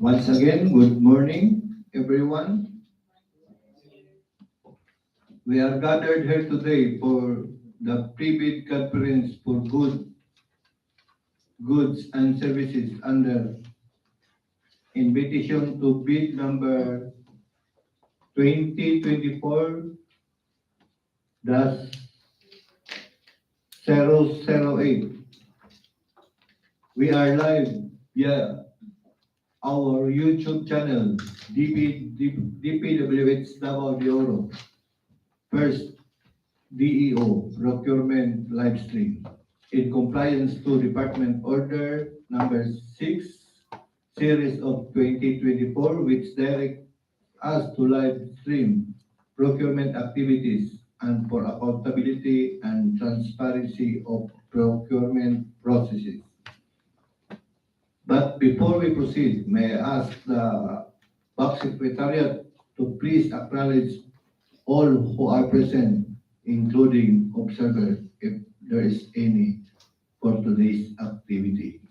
Once again, good morning, everyone. We are gathered here today for the pre-bid conference for goods and services under invitation to bid number 2024-008. We are live via our YouTube channel, DPWH Davao de Oro. First, DEO, Procurement Livestream. In compliance to Department Order number 6, series of 2024, which directs us to live stream procurement activities and for accountability and transparency of procurement processes. But before we proceed, may I ask the Back Secretariat to please acknowledge all who are present, including observers, if there is any, for today's activity.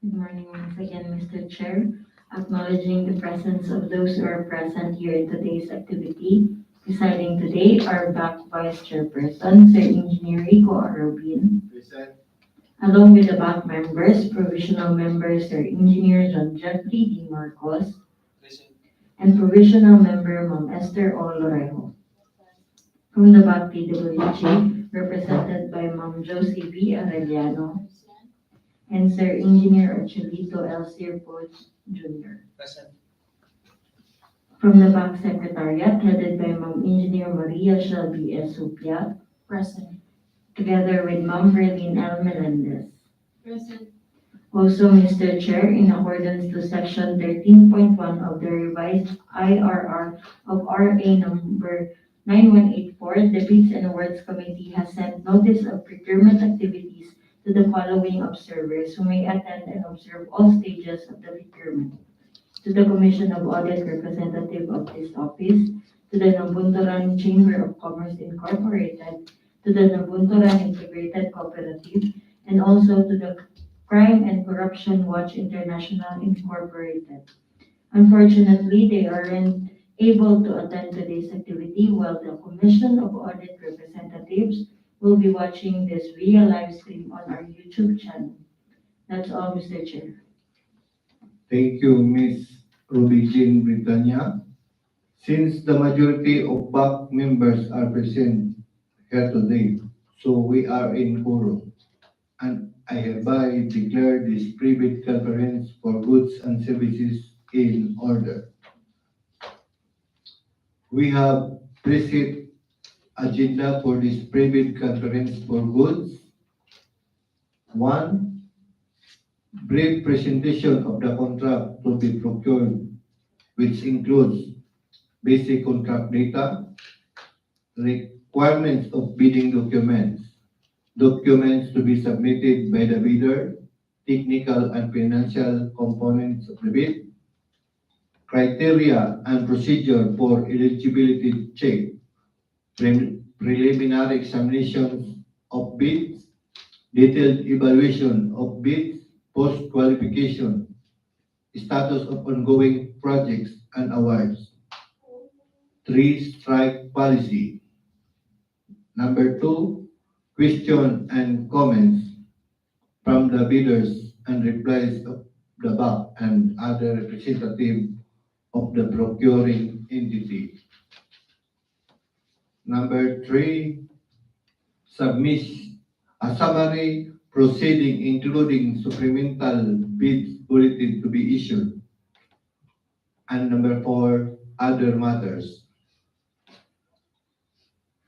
Good morning once again, Mr. Chair. Acknowledging the presence of those who are present here in today's activity. Presiding today are BAC Vice Chairperson, Sir Engineer Rico Arobin. Present. Along with the BAC members, Provisional Member Sir Engineer John Jeffrey D. Marcos. Present. And Provisional Member Ma'am Esther O. Lorejo. From the BAC DPWH, represented by Ma'am Josie V. Arellano and Sir Engineer Archulito L. Sirpo Jr. Present. From the BAC Secretariat, headed by Ma'am Engineer Maria Shelby S. Supia. Present. Together with Ma'am Verlene L. Melendez. Present. Also, Mr. Chair, in accordance to Section 13.1 of the revised IRR of RA number 9184, the Bids and Awards Committee has sent notice of procurement activities to the following observers who may attend and observe all stages of the procurement: to the Commission of Audit representative of this office, to the Nabunturan Chamber of Commerce Incorporated, to the Nabunturan Integrated Cooperative, and also to the Crime and Corruption Watch International Incorporated. Unfortunately, they aren't able to attend today's activity, while the Commission of Audit representatives will be watching this via live stream on our YouTube channel. That's all, Mr. Chair. Thank you, Ms. Ruby Jean Britannia. Since the majority of BAC members are present here today, so we are in quorum, and I hereby declare this pre-bid conference for goods and services in order. We have preset agenda for this pre-bid conference for goods. 1. Brief presentation of the contract to be procured, which includes basic contract data, requirements of bidding documents, documents to be submitted by the bidder, technical and financial components of the bid, criteria and procedure for eligibility check, preliminary examinations of bids, detailed evaluation of bids, post-qualification, status of ongoing projects and awards. 3. Strike policy. Number 2, question and comments from the bidders and replies of the BAC and other representative of the procuring entity. Number 3, submit a summary proceeding including supplemental bids bulletin to be issued. And number 4, other matters.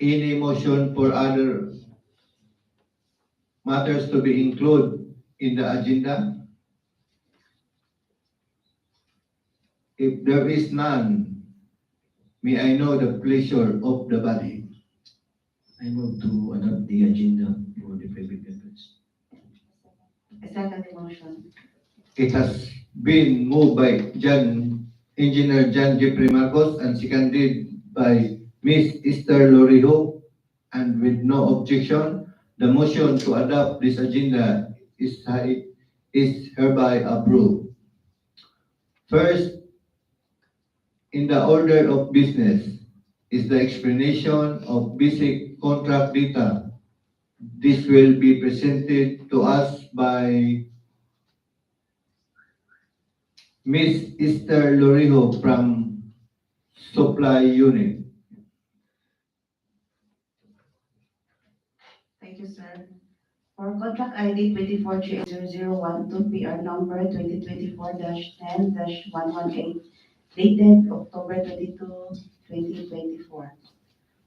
Any motion for other matters to be included in the agenda? If there is none, may I know the pleasure of the body? I move to adopt the agenda for the pre-bid conference. I second the motion. It has been moved by Engineer John Jeffrey Marcos and seconded by Ms. Esther Lorejo, and with no objection, the motion to adopt this agenda is hereby approved. First, in the order of business, is the explanation of basic contract data. This will be presented to us by Ms. Esther Lorijo from Supply Unit. Thank you, sir. For contract ID 24GA0012 PR number 2024-10-118 dated October 22, 2024.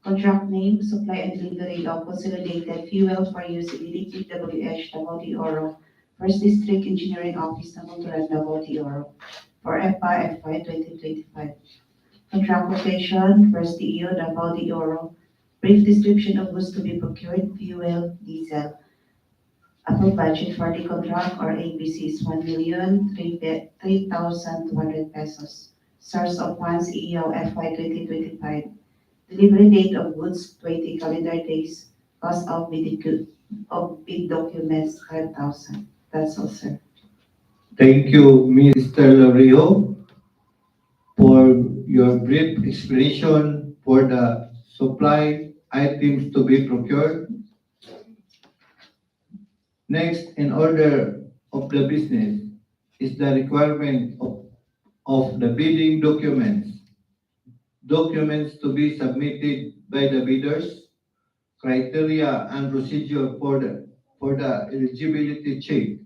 Contract name, supply and delivery of consolidated fuel for use in DPWH Davao de Oro, First District Engineering Office, Nabunturan, Davao de Oro, for FY 2025. Contract quotation, First DEO Davao de Oro, brief description of goods to be procured, fuel, diesel. Approved budget for the contract or ABC is 1,003,200 pesos. Source of funds, EO FY 2025. Delivery date of goods, 20 calendar days. Cost of bid documents, 5,000. That's all, sir. Thank you, Mr. Lorijo, for your brief explanation for the supply items to be procured. Next, in order of the business, is the requirement of the bidding documents. Documents to be submitted by the bidders, criteria and procedure for the eligibility check,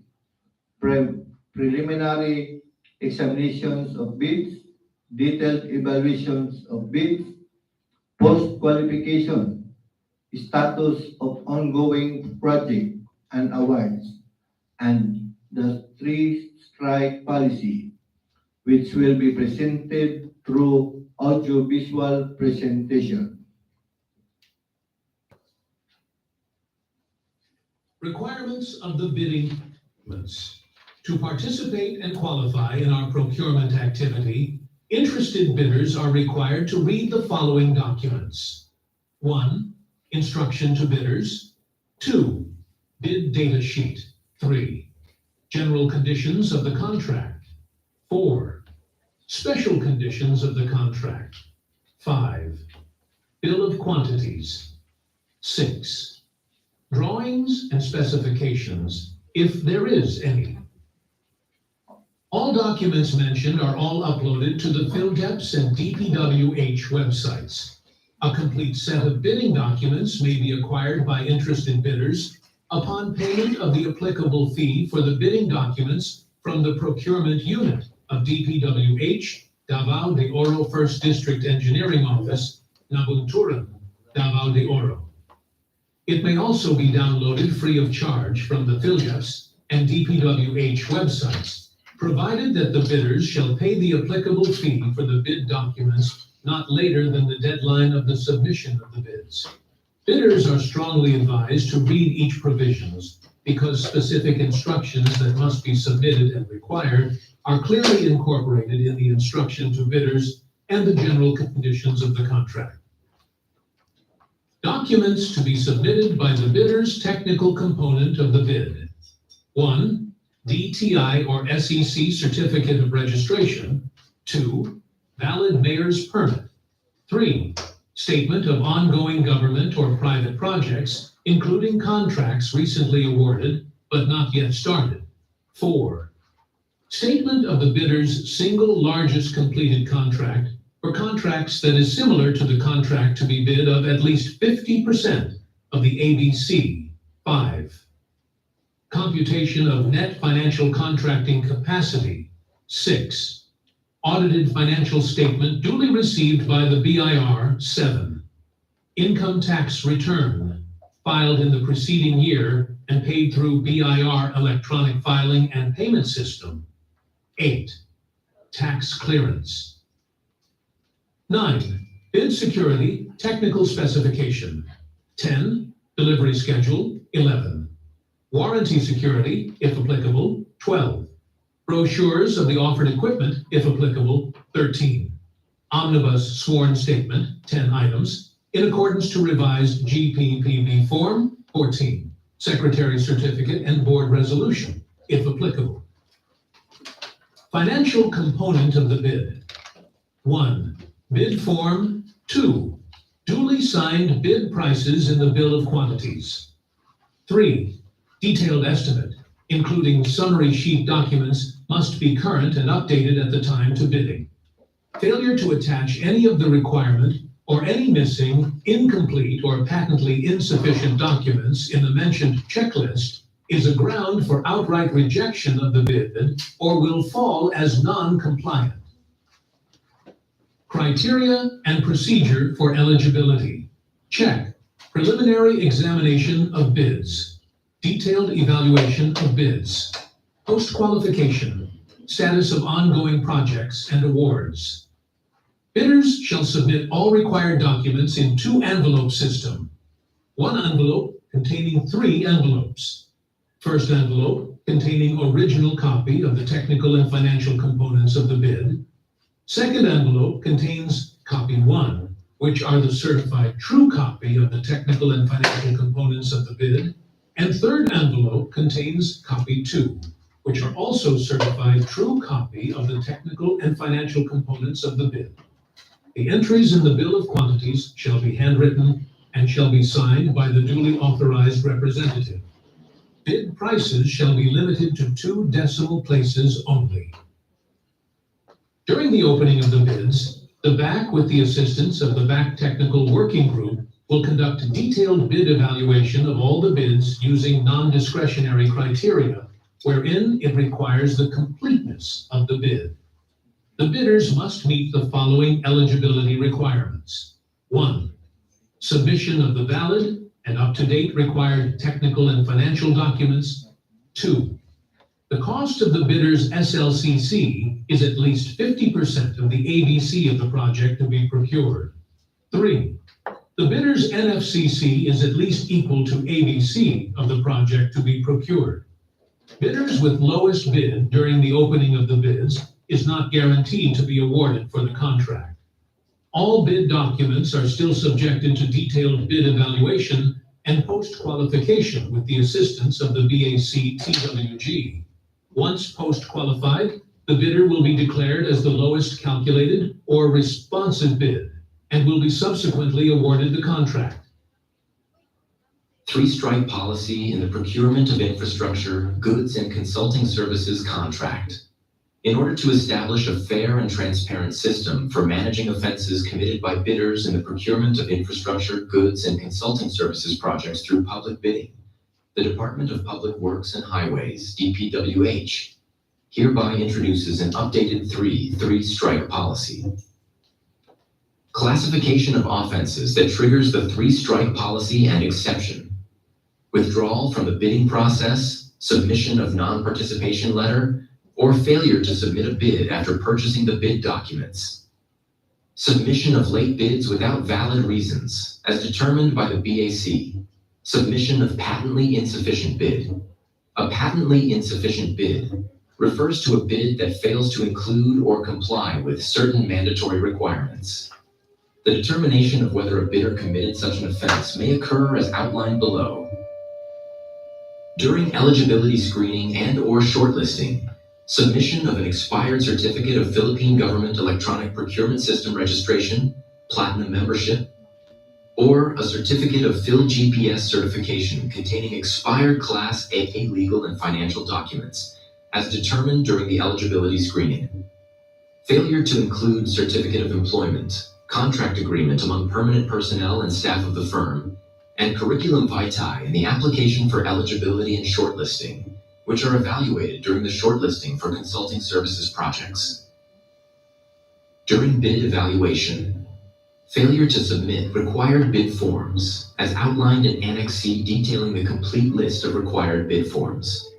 preliminary examinations of bids, detailed evaluations of bids, post-qualification, status of ongoing project and awards, and the three-strike policy, which will be presented through audiovisual presentation. Requirements of the bidding documents. To participate and qualify in our procurement activity, interested bidders are required to read the following documents. 1. Instruction to bidders. 2. Bid data sheet. 3. General conditions of the contract. 4. Special conditions of the contract. 5. Bill of quantities. 6. Drawings and specifications, if there is any. All documents mentioned are all uploaded to the PhilDeps and DPWH websites. A complete set of bidding documents may be acquired by interested bidders upon payment of the applicable fee for the bidding documents from the Procurement Unit of DPWH Davao de Oro First District Engineering Office, Nabunturan, Davao de Oro. It may also be downloaded free of charge from the PhilDeps and DPWH websites, provided that the bidders shall pay the applicable fee for the bid documents not later than the deadline of the submission of the bids. Bidders are strongly advised to read each provisions because specific instructions that must be submitted and required are clearly incorporated in the instruction to bidders and the general conditions of the contract. Documents to be submitted by the bidder's technical component of the bid. 1. DTI or SEC Certificate of Registration. 2. Valid Mayor's Permit. 3. Statement of ongoing government or private projects, including contracts recently awarded but not yet started. 4. Statement of the bidder's single largest completed contract or contracts that is similar to the contract to be bid of at least 50% of the ABC. 5. Computation of net financial contracting capacity. 6. Audited financial statement duly received by the BIR. 7. Income tax return filed in the preceding year and paid through BIR electronic filing and payment system. 8. Tax clearance. 9. Bid security, technical specification. 10. Delivery schedule. 11. Warranty security, if applicable. 12. Brochures of the offered equipment, if applicable. 13. Omnibus sworn statement, 10 items, in accordance to revised GPPB form. 14. Secretary certificate and board resolution, if applicable. Financial component of the bid. 1. Bid form. 2. Duly signed bid prices in the bill of quantities. 3. Detailed estimate, including summary sheet documents, must be current and updated at the time to bidding. Failure to attach any of the requirement or any missing, incomplete, or patently insufficient documents in the mentioned checklist is a ground for outright rejection of the bid or will fall as non-compliant. Criteria and procedure for eligibility. Check. Preliminary examination of bids. Detailed evaluation of bids. Post-qualification. Status of ongoing projects and awards. Bidders shall submit all required documents in 2 envelope system. 1 envelope containing 3 envelopes. First envelope containing original copy of the technical and financial components of the bid. Second envelope contains copy 1, which are the certified true copy of the technical and financial components of the bid. And third envelope contains copy 2, which are also certified true copy of the technical and financial components of the bid. The entries in the bill of quantities shall be handwritten and shall be signed by the duly authorized representative. Bid prices shall be limited to 2 decimal places only. During the opening of the bids, the BAC, with the assistance of the BAC Technical Working Group, will conduct detailed bid evaluation of all the bids using non-discretionary criteria, wherein it requires the completeness of the bid. The bidders must meet the following eligibility requirements. 1. Submission of the valid and up-to-date required technical and financial documents. 2. The cost of the bidder's SLCC is at least 50% of the ABC of the project to be procured. 3. The bidder's NFCC is at least equal to ABC of the project to be procured. Bidders with lowest bid during the opening of the bids is not guaranteed to be awarded for the contract. All bid documents are still subjected to detailed bid evaluation and post-qualification with the assistance of the BAC TWG. Once post-qualified, the bidder will be declared as the lowest calculated or responsive bid and will be subsequently awarded the contract. 3-strike policy in the procurement of infrastructure, goods, and consulting services contract. In order to establish a fair and transparent system for managing offenses committed by bidders in the procurement of infrastructure, goods, and consulting services projects through public bidding, the Department of Public Works and Highways, DPWH, hereby introduces an updated 3-strike policy. Classification of offenses that triggers the 3-strike policy and exception. Withdrawal from the bidding process, submission of non-participation letter, or failure to submit a bid after purchasing the bid documents. Submission of late bids without valid reasons, as determined by the BAC. Submission of patently insufficient bid. A patently insufficient bid refers to a bid that fails to include or comply with certain mandatory requirements. The determination of whether a bidder committed such an offense may occur as outlined below. During eligibility screening and/or shortlisting, submission of an expired certificate of Philippine Government Electronic Procurement System registration, Platinum membership, or a certificate of PhilGPS certification containing expired Class AA legal and financial documents, as determined during the eligibility screening. Failure to include certificate of employment, contract agreement among permanent personnel and staff of the firm, and curriculum vitae in the application for eligibility and shortlisting, which are evaluated during the shortlisting for consulting services projects. During bid evaluation, failure to submit required bid forms, as outlined in Annex C detailing the complete list of required bid forms.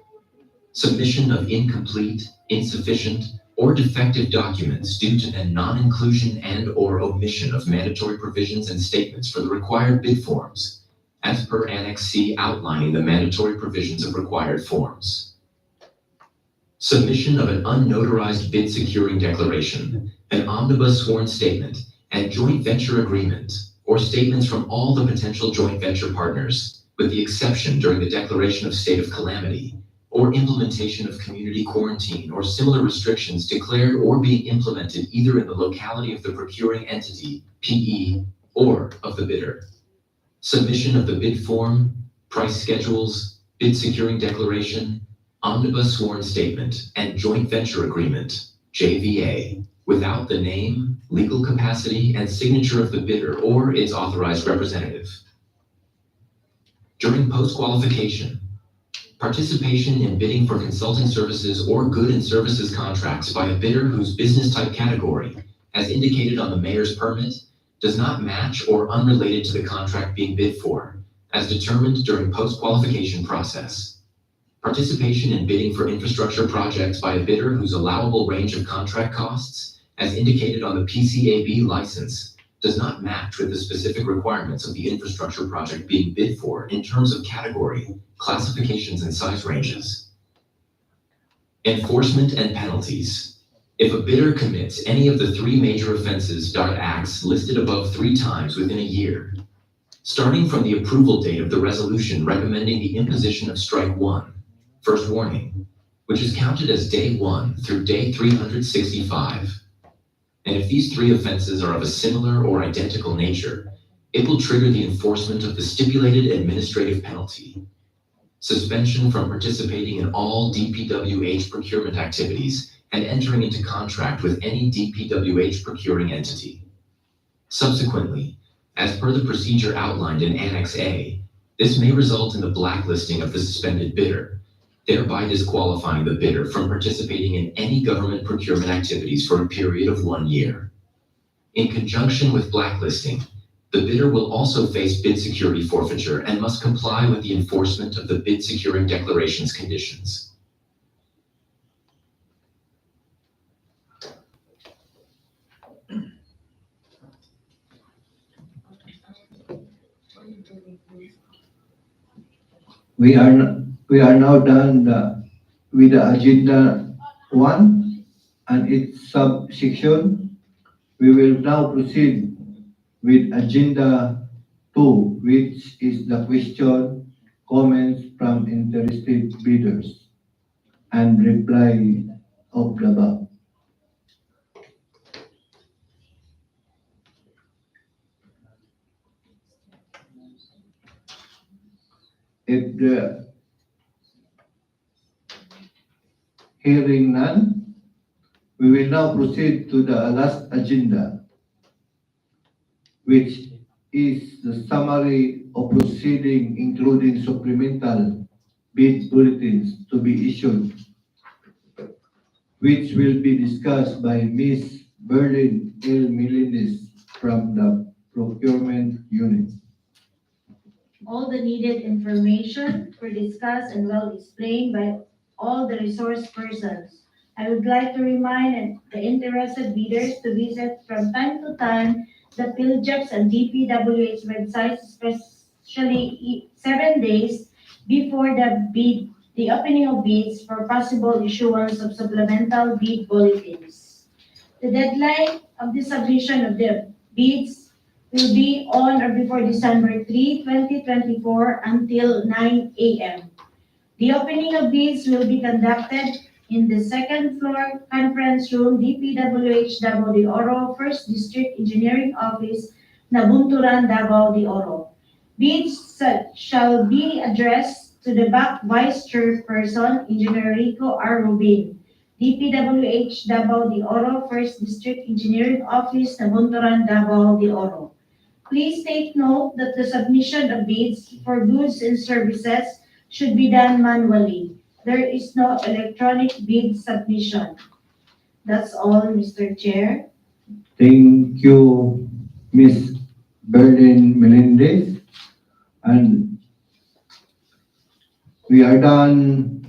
Submission of incomplete, insufficient, or defective documents due to the non-inclusion and/or omission of mandatory provisions and statements for the required bid forms, as per Annex C outlining the mandatory provisions of required forms. Submission of an unnotarized bid securing declaration, an omnibus sworn statement, and joint venture agreement, or statements from all the potential joint venture partners, with the exception during the declaration of state of calamity, or implementation of community quarantine or similar restrictions declared or being implemented either in the locality of the procuring entity, PE, or of the bidder. Submission of the bid form, price schedules, bid securing declaration, omnibus sworn statement, and joint venture agreement, JVA, without the name, legal capacity, and signature of the bidder or its authorized representative. During post-qualification, participation in bidding for consulting services or good and services contracts by a bidder whose business type category, as indicated on the mayor's permit, does not match or unrelated to the contract being bid for, as determined during post-qualification process. Participation in bidding for infrastructure projects by a bidder whose allowable range of contract costs, as indicated on the PCAB license, does not match with the specific requirements of the infrastructure project being bid for in terms of category, classifications, and size ranges. Enforcement and penalties. If a bidder commits any of the three major offenses acts listed above 3 times within a year, starting from the approval date of the resolution recommending the imposition of strike 1, first warning, which is counted as day 1 through day 365. And if these 3 offenses are of a similar or identical nature, it will trigger the enforcement of the stipulated administrative penalty: suspension from participating in all DPWH procurement activities and entering into contract with any DPWH procuring entity. Subsequently, as per the procedure outlined in Annex A, this may result in the blacklisting of the suspended bidder, thereby disqualifying the bidder from participating in any government procurement activities for a period of 1 year. In conjunction with blacklisting, the bidder will also face bid security forfeiture and must comply with the enforcement of the bid securing declaration's conditions. We are now done with the agenda 1 and its subsection. We will now proceed with agenda 2, which is the question, comments from interested bidders, and reply of the above. If the hearing none, we will now proceed to the last agenda, which is the summary of proceeding, including supplemental bid bulletins to be issued, which will be discussed by Ms. Berlin L. Melendez from the Procurement Unit. All the needed information were discussed and well explained by all the resource persons. I would like to remind the interested bidders to visit from time to time the PhilJEPS and DPWH websites, especially 7 days before the opening of bids for possible issuance of supplemental bid bulletins. The deadline of the submission of the bids will be on or before December 3, 2024 until 9 a.m. The opening of bids will be conducted in the second floor conference room, DPWH Davao de Oro, 1st District Engineering Office, Nabunturan, Davao de Oro. Bids shall be addressed to the back Vice Chairperson, Engineer Rico R. Rubin, DPWH Davao de Oro, 1st District Engineering Office, Nabunturan, Davao de Oro. Please take note that the submission of bids for goods and services should be done manually. There is no electronic bid submission. That's all, Mr. Chair. Thank you, Ms. Berlin Melendez. And we are done.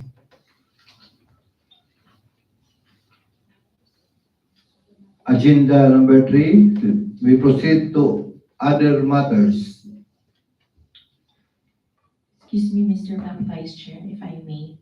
Agenda number 3, we proceed to other matters. Excuse me, Mr. Vice Chair, if I may.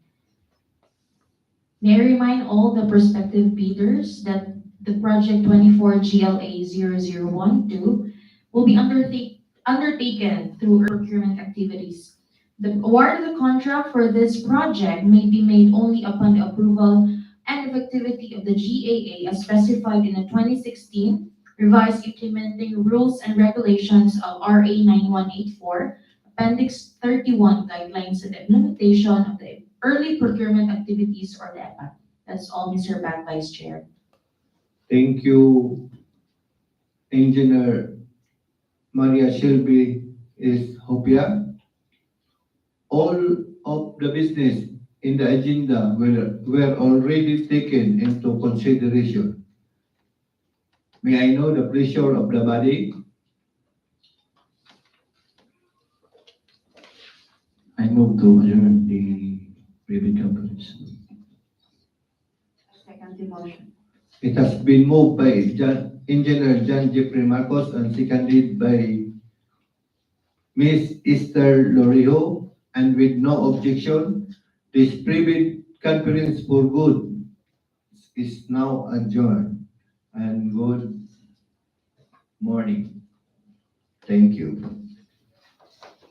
May I remind all the prospective bidders that the project 24 GLA 0012 will be undertaken through procurement activities. The award of the contract for this project may be made only upon the approval and effectivity of the GAA as specified in the 2016 revised implementing rules and regulations of RA 9184, Appendix 31 guidelines and implementation of the early procurement activities or the EPA. That's all, Mr. Back Vice Chair. Thank you, Engineer Maria Shelby is Hopia. All of the business in the agenda were already taken into consideration. May I know the pleasure of the body? I move to adjourn the private conference. Second the motion. It has been moved by Engineer John Jeffrey Marcos and seconded by Ms. Esther Lorio, and with no objection, this private conference for good is now adjourned. And good morning. Thank you.